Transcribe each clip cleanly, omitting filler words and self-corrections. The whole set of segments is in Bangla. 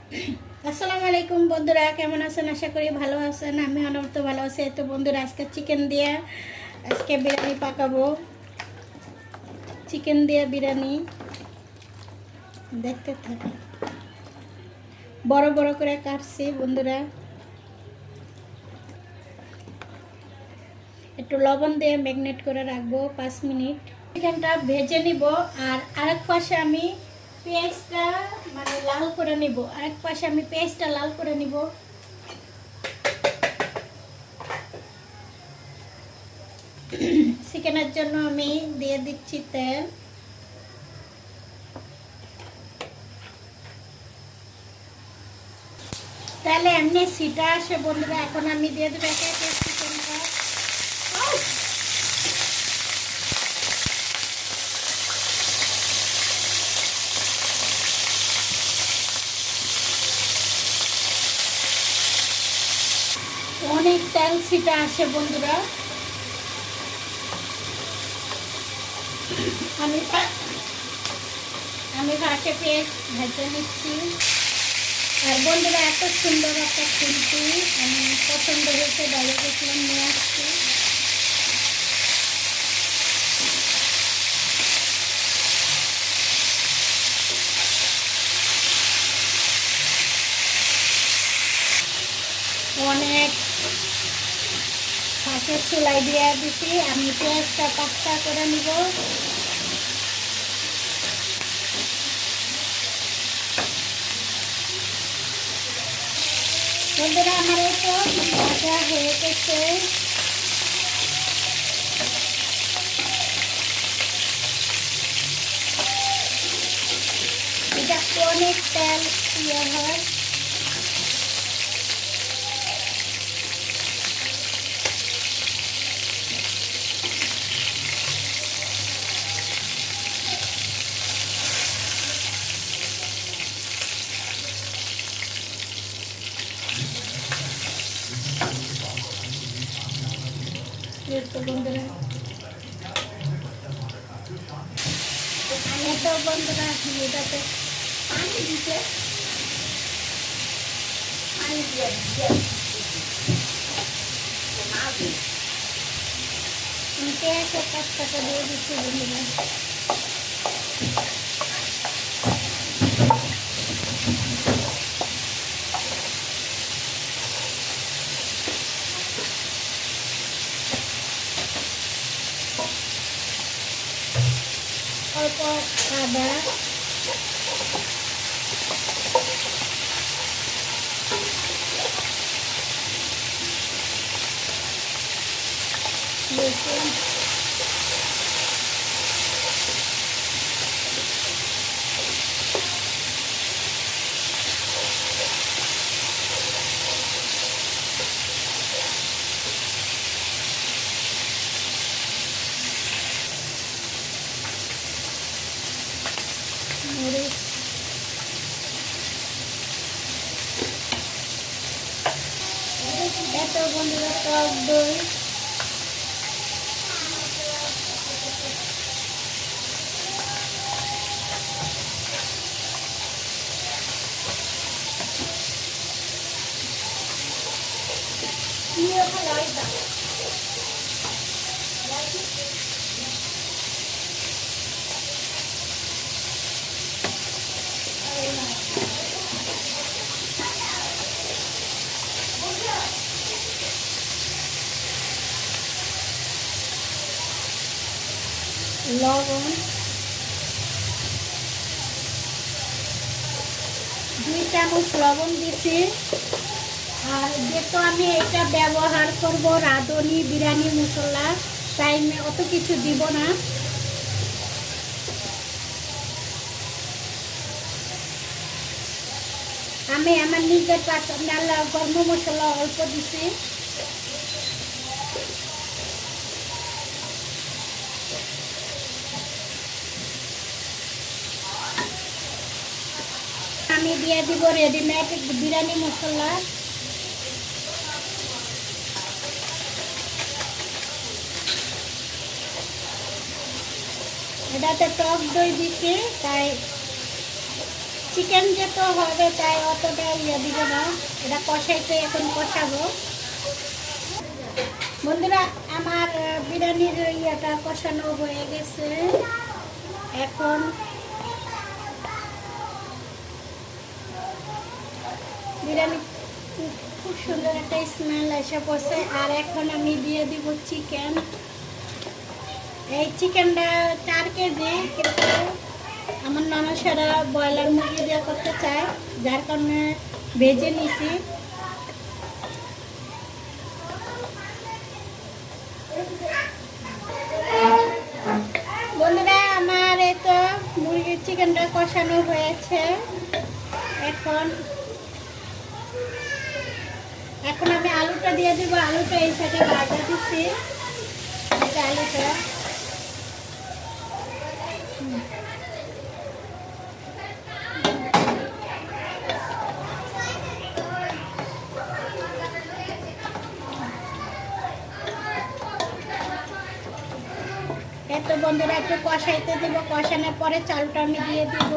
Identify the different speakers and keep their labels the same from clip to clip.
Speaker 1: আসসালামু আলাইকুম বন্ধুরা, কেমন আছেন? আশা করি ভালো আছেন। আমি অনেক ভালো আছি। তো বন্ধুরা, আজকে চিকেন দিয়ে বিরিয়ানি পাকাবো। চিকেন দিয়ে বিরিয়ানি দেখতে থাকুন। বড় বড় করে কাটছি বন্ধুরা। একটু লবণ দিয়ে ম্যাগনেট করে রাখবো 5 মিনিট। চিকেনটা ভেজে নিব। আর আরেক পাশে আমি পেঁয়াজটা লাল করে নিব। আরেক পাশে আমি পেঁয়াজটা লাল করে নিব। চিকেনের জন্য আমি দিয়ে দিচ্ছি তেল। তাহলে এমনি সিটা আসে বন্ধুরা। এখন আমি দিয়ে দেবো একে একে চিকেনটা। অনেক তেল সিটা আসে বন্ধুরা। আমি আমি ফাঁকে পেঁয়াজ ভেজে নিচ্ছি। আর বন্ধুরা, এত সুন্দর একটা খুন্তি আমি পছন্দ হয়েছে, বাইরে গেছিলাম নিয়ে আসছি। অনেক ফাঁকে চুলাই দিয়ে দিচ্ছি। আমি পেঁয়াজটা পাস্তা করে নিব। বন্ধুরা, আমার তো ভাজা হয়ে গেছে। এটা অনেক তেল ইয়ে হয়। তো বন্ধুরা, বন্ধুরা এটাতে পানি দিতে পেঁয়াজের পাস্তাটা দিয়ে দিচ্ছি বন্ধুরা। অল্প আদা, রসুন, মরিচ, এত বন্ধুরা টক দই, লবণ, 2 চামচ লবণ দিছি। আর যেহেতু আমি এটা ব্যবহার করব রাঁধুনি বিরিয়ানি মশলা, তাই আমি অত কিছু দিব না। আমি আমার নিজের পছন্দের গরম মশলা অল্প দিছি। আমি দিয়ে দিব রেডিমেড বিরিয়ানি মশলা। এটাতে টক দই দিছি, তাই চিকেন যেহেতু হবে তাই অতটা দিব না, এটা কষাইতে এখন কষাবো। বন্ধুরা আমার বিরিয়ানির ইয়েটা কষানো হয়ে গেছে। এখন বিরিয়ানি খুব সুন্দর একটা স্মেল এসে পড়ছে। আর এখন আমি দিয়ে দিব চিকেন। এই চিকেনটা 4 কেজি, কিন্তু আমার ননসারা ব্রয়লার মুরগি দিয়ে করতে চায়, যার কারণে ভেজে নিছি। বন্ধুরা আমার এই তো মুরগির চিকেনটা কষানো হয়েছে। এখন আমি আলুটা দিয়ে দিব। আলুটা এই সাইডে ভাজা দিচ্ছি। আলুটা এত বন্ধুরা একটু কষাইতে দিব। কষানোর পরে চালটা আমি দিয়ে দিব।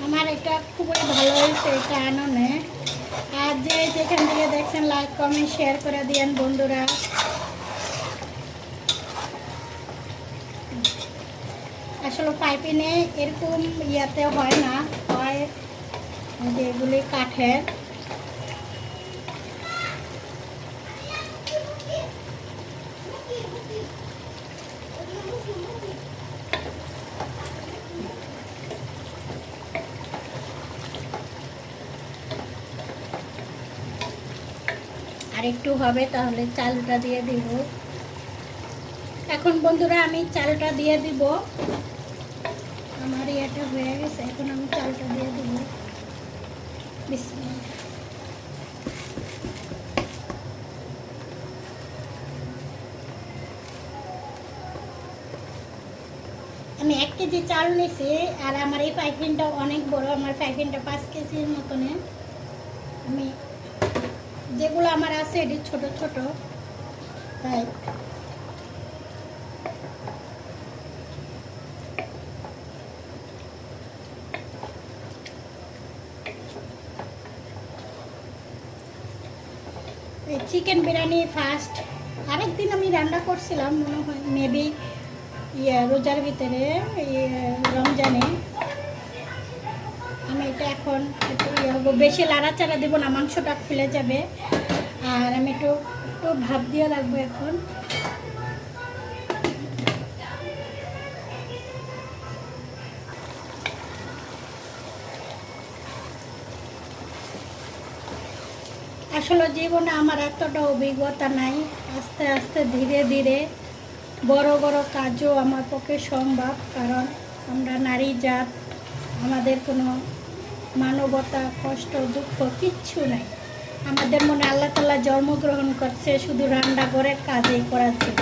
Speaker 1: আমার এটা খুবই ভালো হয়েছে এটা আননে। আর যেখান থেকে দেখছেন লাইক কমেন্ট শেয়ার করে দিয়েন বন্ধুরা। আসলে পাইপিনে এরকম ইয়াতে হয় না, হয় যেগুলি কাঠের। আর একটু হবে তাহলে চালটা দিয়ে দিব। এখন বন্ধুরা আমি চালটা দিয়ে দিব। আমার এটা হয়ে গেছে, এখন আমি চালটা দিয়ে দিব। বিসমিল্লাহ। আমি 1 কেজি চাল নিয়েছি। আর আমার এই পাইপিনটা অনেক বড়, আমার পাইপিনটা 5 কেজির মতনে। আমি যেগুলো আমার আছে এটি ছোট ছোট, তাই চিকেন বিরিয়ানি ফার্স্ট আরেকদিন আমি রান্না করছিলাম, মনে হয় মেবি রোজার ভিতরে, রমজানে। আমি এটা এখন একটু বেশি লাড়াচাড়া দেবো না, মাংসটা খুলে যাবে। আর আমি একটু ভাপ দিয়ে রাখবো এখন। আসলে জীবনে আমার এতটা অভিজ্ঞতা নাই। আস্তে আস্তে ধীরে ধীরে বড় বড় কাজও আমার পক্ষে সম্ভব, কারণ আমরা নারী জাত, আমাদের কোনো মানবতা, কষ্ট, দুঃখ কিচ্ছু নাই। আমাদের মনে আল্লাহ তাআলা জন্মগ্রহণ করছে শুধু রান্নাঘরের কাজই করার জন্য।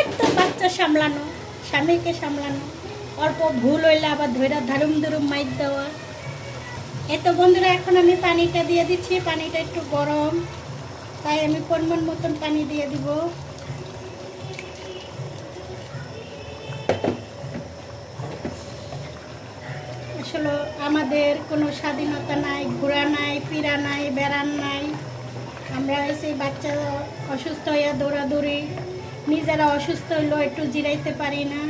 Speaker 1: একটু বাচ্চা সামলানো, স্বামীকে সামলানো, অল্প ভুল হইলে আবার ধৈরা ধারুম ধুরুম মাইর দেওয়া। এত বন্ধুরা এখন আমি পানিটা দিয়ে দিচ্ছি। পানিটা একটু গরম, তাই আমি পরিমাণ মতন পানি দিয়ে দিব। আসলে আমাদের কোনো স্বাধীনতা নাই, ঘোরা নাই, ফিরা নাই, বেড়ান নাই। আমরা সেই বাচ্চা অসুস্থ হইয়া দৌড়াদৌড়ি, নিজেরা অসুস্থ হইলেও একটু জিরাইতে পারি না।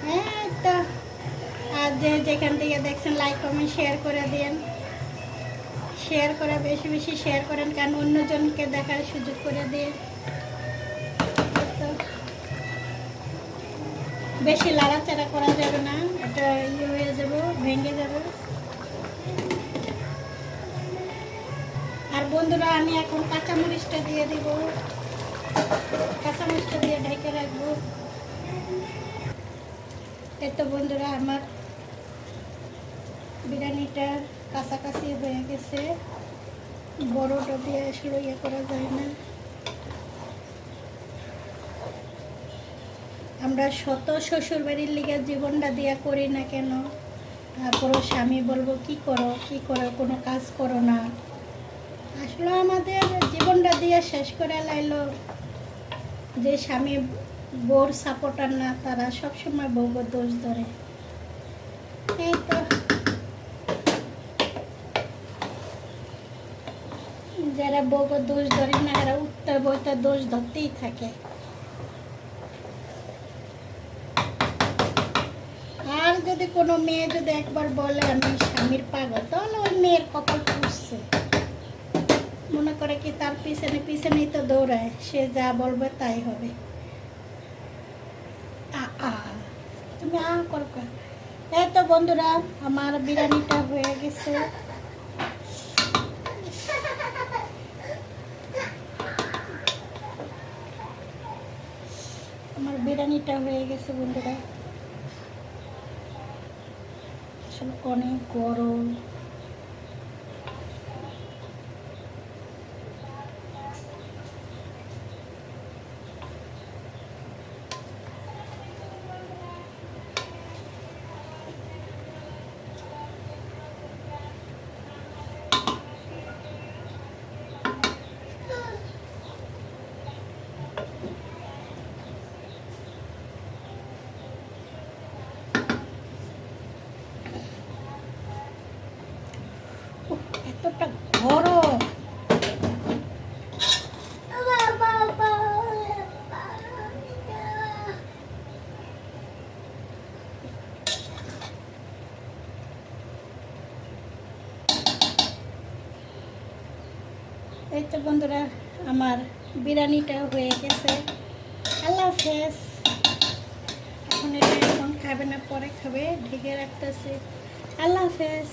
Speaker 1: হ্যাঁ, তো আর যেখান থেকে দেখছেন লাইক কমেন্ট শেয়ার করে দিন। শেয়ার করে বেশি বেশি শেয়ার করেন, কারণ অন্যজনকে দেখার সুযোগ করে দিন। বেশি লাড়াচাড়া করা যাবে না, এটা হয়ে যাবে, ভেঙে যাবে। আর বন্ধুরা আমি এখন কাঁচামরিচটা দিয়ে দিব। কাঁচামরিচটা দিয়ে ঢেকে রাখবো। এতো বন্ধুরা আমার বিরিয়ানিটা কাছাকাছি হয়ে গেছে। বড়টা দিয়ে আসলে ইয়ে করা যায় না। আমরা শত শ্বশুর বাড়ির লিগে জীবনটা দিয়া করি না কেন, তারপরও স্বামী বলবো কি করো কোনো কাজ করো না। আসলে আমাদের জীবনটা দিয়ে শেষ করে লাইলো যে স্বামী বউর সাপোর্টার না, তারা সবসময় বউকে দোষ ধরে। এই তো যারা বউকে দোষ ধরে না, এরা উঠতে বইতে দোষ ধরতেই থাকে। আর যদি কোনো মেয়ে যদি একবার বলে আমি স্বামীর পাগল, তাহলে ওই মেয়ের কপাল পুষছে। মনে করে কি তার পিছনে পিছনেই তো দৌড়ায়, সে যা বলবে তাই হবে। তুমি করো। এই তো বন্ধুরা, আমার বিরিয়ানিটা হয়ে গেছে। আমার বিরিয়ানিটা হয়ে গেছে বন্ধুরা। আসলে অনেক গরম। এতটা গরম। এই তো বন্ধুরা, আমার বিরিয়ানিটা হয়ে গেছে। আল্লাহ হাফেজ। এখন এটা এখন খাবে না, পরে খাবে, ঢেকে রাখতেছি। আল্লাহ হাফেজ।